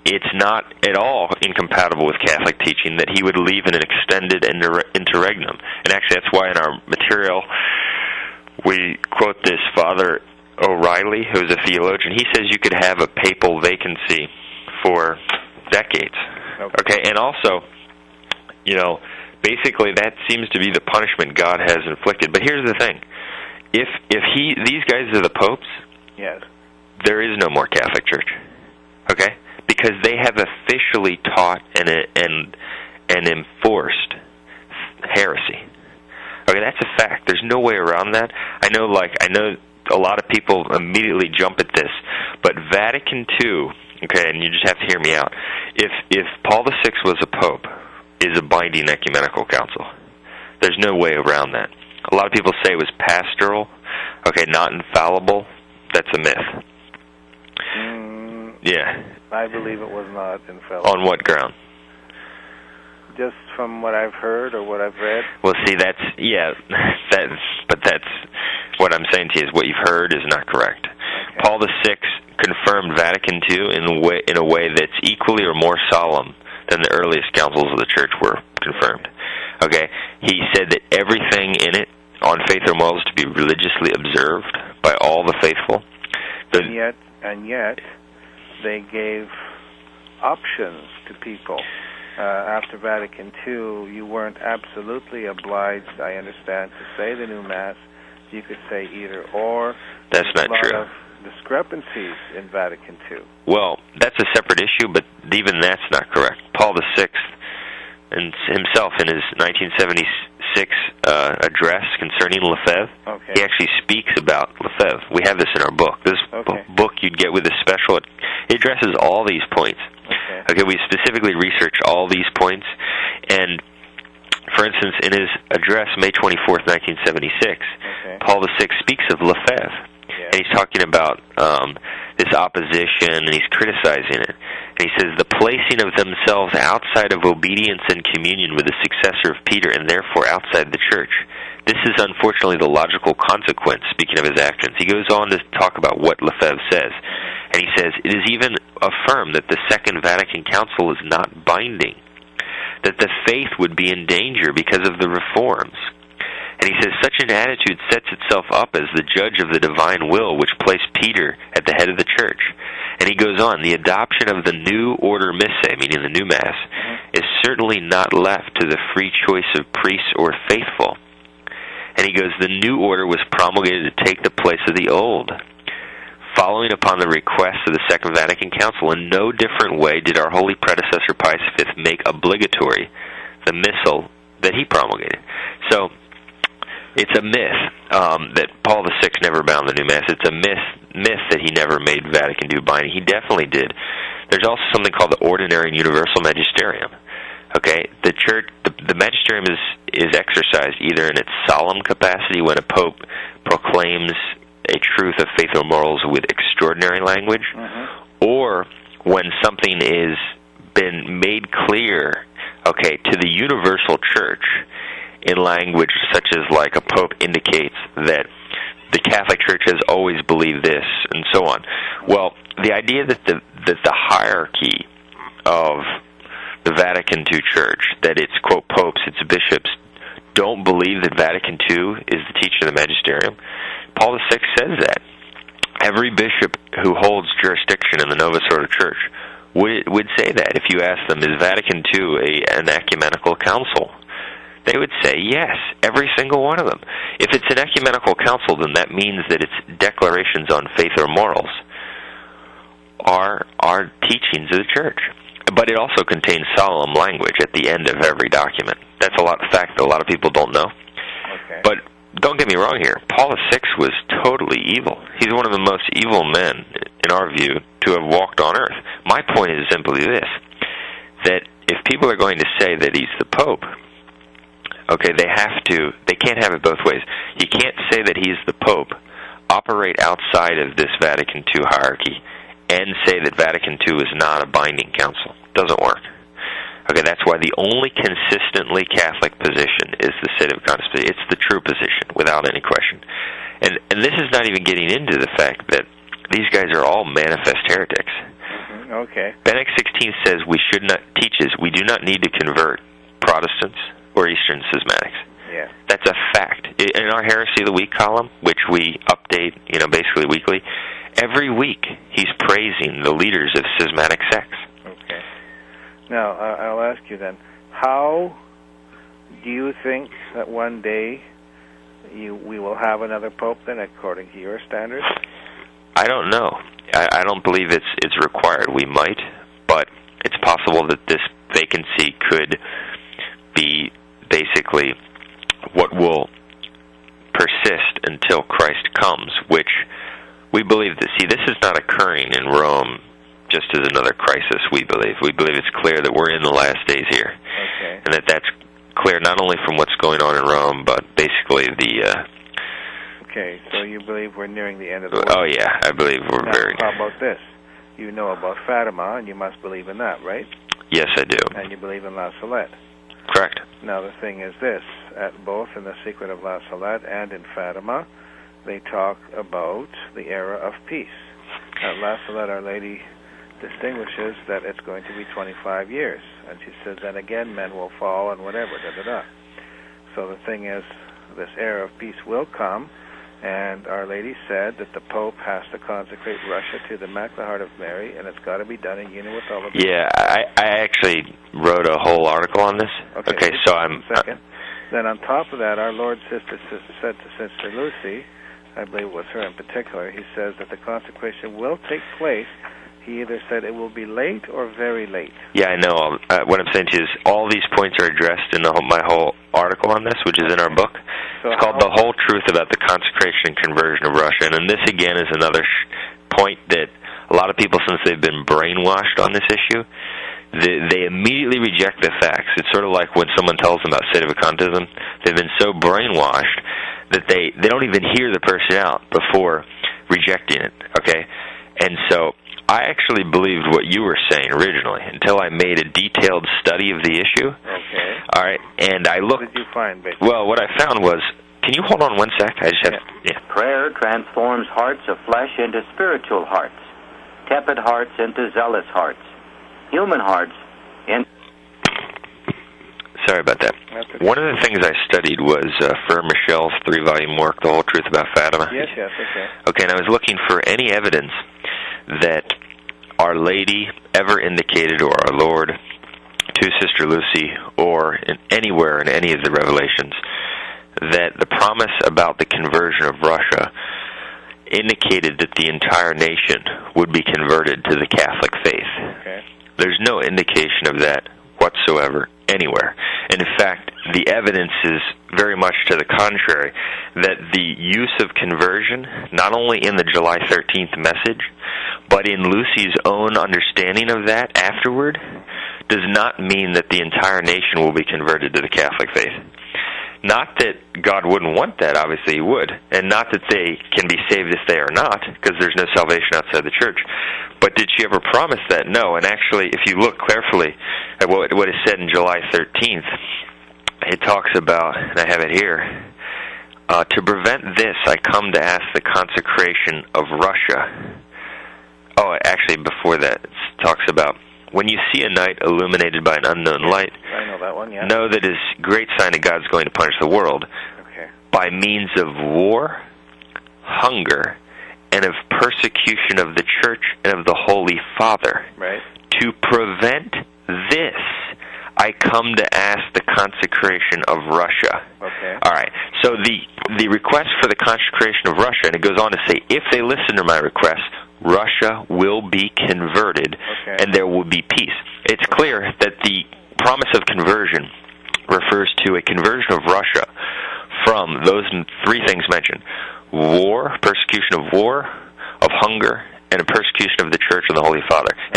it's not at all incompatible with Catholic teaching that he would leave in an extended interregnum. And actually, that's why in our material we quote this Father O'Reilly, who is a theologian. He says you could have a papal vacancy for decades. Okay, and also, basically that seems to be the punishment God has inflicted. But here's the thing: if these guys are the popes, yes, there is no more Catholic Church. Okay, because they have officially taught and enforced heresy. Okay, that's a fact. There's no way around that. I know a lot of people immediately jump at this, but Vatican II, okay, and you just have to hear me out. If Paul VI was a pope, is a binding ecumenical council. There's no way around that. A lot of people say it was pastoral, okay, not infallible. That's a myth. Yeah. I believe it was not infallible. On what ground? Just from what I've heard or what I've read. Well, see, that's what I'm saying to you is what you've heard is not correct. Okay. Paul VI confirmed Vatican II in a way that's equally or more solemn than the earliest councils of the Church were confirmed. Okay, he said that everything in it on faith or morals to be religiously observed by all the faithful. And yet, they gave options to people. After Vatican II, you weren't absolutely obliged, I understand, to say the new Mass. You could say either or. That's not true. There's a lot of discrepancies in Vatican II. Well, that's a separate issue, but even that's not correct. Paul VI himself in his 1976 address concerning Lefebvre, he actually speaks about Lefebvre. We have this in our book. This book you'd get with a special, it addresses all these points. Okay, we specifically researched all these points, and for instance, in his address, May 24th, 1976, Paul VI speaks of Lefebvre, and he's talking about this opposition, and he's criticizing it. And he says, the placing of themselves outside of obedience and communion with the successor of Peter, and therefore outside the Church. This is unfortunately the logical consequence, speaking of his actions. He goes on to talk about what Lefebvre says. And he says, it is even affirmed that the Second Vatican Council is not binding, that the faith would be in danger because of the reforms. And he says, such an attitude sets itself up as the judge of the divine will, which placed Peter at the head of the Church. And he goes on, the adoption of the new order missae, meaning the new Mass, is certainly not left to the free choice of priests or faithful. And he goes, the new order was promulgated to take the place of the old. Following upon the request of the Second Vatican Council, in no different way did our holy predecessor Pius V make obligatory the missal that he promulgated. So, it's a myth that Paul VI never bound the new Mass. It's a myth that he never made Vatican II binding. He definitely did. There's also something called the Ordinary and Universal Magisterium. Okay, the Church, the Magisterium is exercised either in its solemn capacity when a pope proclaims a truth of faith or morals with extraordinary language, or when something is been made clear, okay, to the universal Church in language such as like a pope indicates that the Catholic Church has always believed this, and so on. Well, the idea that the hierarchy of the Vatican II Church, that it's, quote, popes, its bishops, don't believe that Vatican II is the teaching of the Magisterium, Paul VI says that. Every bishop who holds jurisdiction in the Novus Ordo Church would say that. If you ask them, is Vatican II an ecumenical council? They would say yes, every single one of them. If it's an ecumenical council, then that means that its declarations on faith or morals are teachings of the Church. But it also contains solemn language at the end of every document. That's a fact that a lot of people don't know. Okay. But don't get me wrong here. Paul VI was totally evil. He's one of the most evil men, in our view, to have walked on earth. My point is simply this, that if people are going to say that he's the Pope, okay, they can't have it both ways. You can't say that he's the Pope, operate outside of this Vatican II hierarchy, and say that Vatican II is not a binding council. Doesn't work. Okay, that's why the only consistently Catholic position is the sit of contemplation. It's the true position, without any question. And this is not even getting into the fact that these guys are all manifest heretics. Okay. Benedict XVI says teaches we do not need to convert Protestants or Eastern schismatics. Yeah. That's a fact. In our Heresy of the Week column, which we update, basically weekly, every week he's praising the leaders of schismatic sects. Okay. Now, I'll ask you then, how do you think that one day we will have another pope then, according to your standards? I don't know. I don't believe it's required. We might, but it's possible that this vacancy could be basically what will persist until Christ comes, which we believe that, this is not occurring in Rome just as another crisis, we believe. We believe it's clear that we're in the last days here. Okay. And that's clear not only from what's going on in Rome, but basically Okay, so you believe we're nearing the end of the world? Oh, yeah, I believe we're very... How about this? You know about Fatima, and you must believe in that, right? Yes, I do. And you believe in La Salette. Correct. Now, the thing is this. Both in The Secret of La Salette and in Fatima, they talk about the era of peace. At La Salette, Our Lady distinguishes that it's going to be 25 years. And she says, then again, men will fall and whatever, da-da-da. So the thing is, this era of peace will come, and Our Lady said that the Pope has to consecrate Russia to the Immaculate Heart of Mary, and it's got to be done in union with all of you. Yeah, I actually wrote a whole article on this. Okay, so I'm... Second. Then on top of that, our Lord said to Sister Lucy, I believe it was her in particular, he says that the consecration will take place. He either said it will be late or very late. Yeah, I know. What I'm saying to you is all these points are addressed in my whole article on this, which is in our book. So it's called The Whole Truth About the Consecration and Conversion of Russia. And this, again, is another point that a lot of people, since they've been brainwashed on this issue, they immediately reject the facts. It's sort of like when someone tells them about sedevacantism. They've been so brainwashed that they don't even hear the person out before rejecting it, okay? And so I actually believed what you were saying originally until I made a detailed study of the issue. Okay. All right, and I looked... What did you find, basically? Well, what I found was... Can you hold on one sec? I just have... Yeah. Prayer transforms hearts of flesh into spiritual hearts, tepid hearts into zealous hearts, human hearts in... Sorry about that. Okay. One of the things I studied was Frere Michel's 3-volume work, The Whole Truth About Fatima. Yes, okay. Okay, and I was looking for any evidence that Our Lady ever indicated, or our Lord, to Sister Lucy, or anywhere in any of the revelations, that the promise about the conversion of Russia indicated that the entire nation would be converted to the Catholic faith. Okay. There's no indication of that whatsoever anywhere. And in fact, the evidence is very much to the contrary, that the use of conversion, not only in the July 13th message, but in Lucy's own understanding of that afterward, does not mean that the entire nation will be converted to the Catholic faith. Not that God wouldn't want that, obviously He would, and not that they can be saved if they are not, because there's no salvation outside the church. But did she ever promise that? No, and actually, if you look carefully at what is said in July 13th, it talks about, and I have it here, to prevent this, I come to ask the consecration of Russia. Oh, actually, before that, it talks about, when you see a night illuminated by an unknown light, I know that one, yeah. Know that is great sign that God's going to punish the world by means of war, hunger, and of persecution of the Church and of the Holy Father. Right. To prevent this, I come to ask the consecration of Russia. Okay. All right. So the request for the consecration of Russia, and it goes on to say, if they listen to my request, Russia will be converted, and there will be peace. It's clear that the promise of conversion refers to a conversion of Russia from those three things mentioned: war, persecution of war, of hunger, and a persecution of the Church and the Holy Father.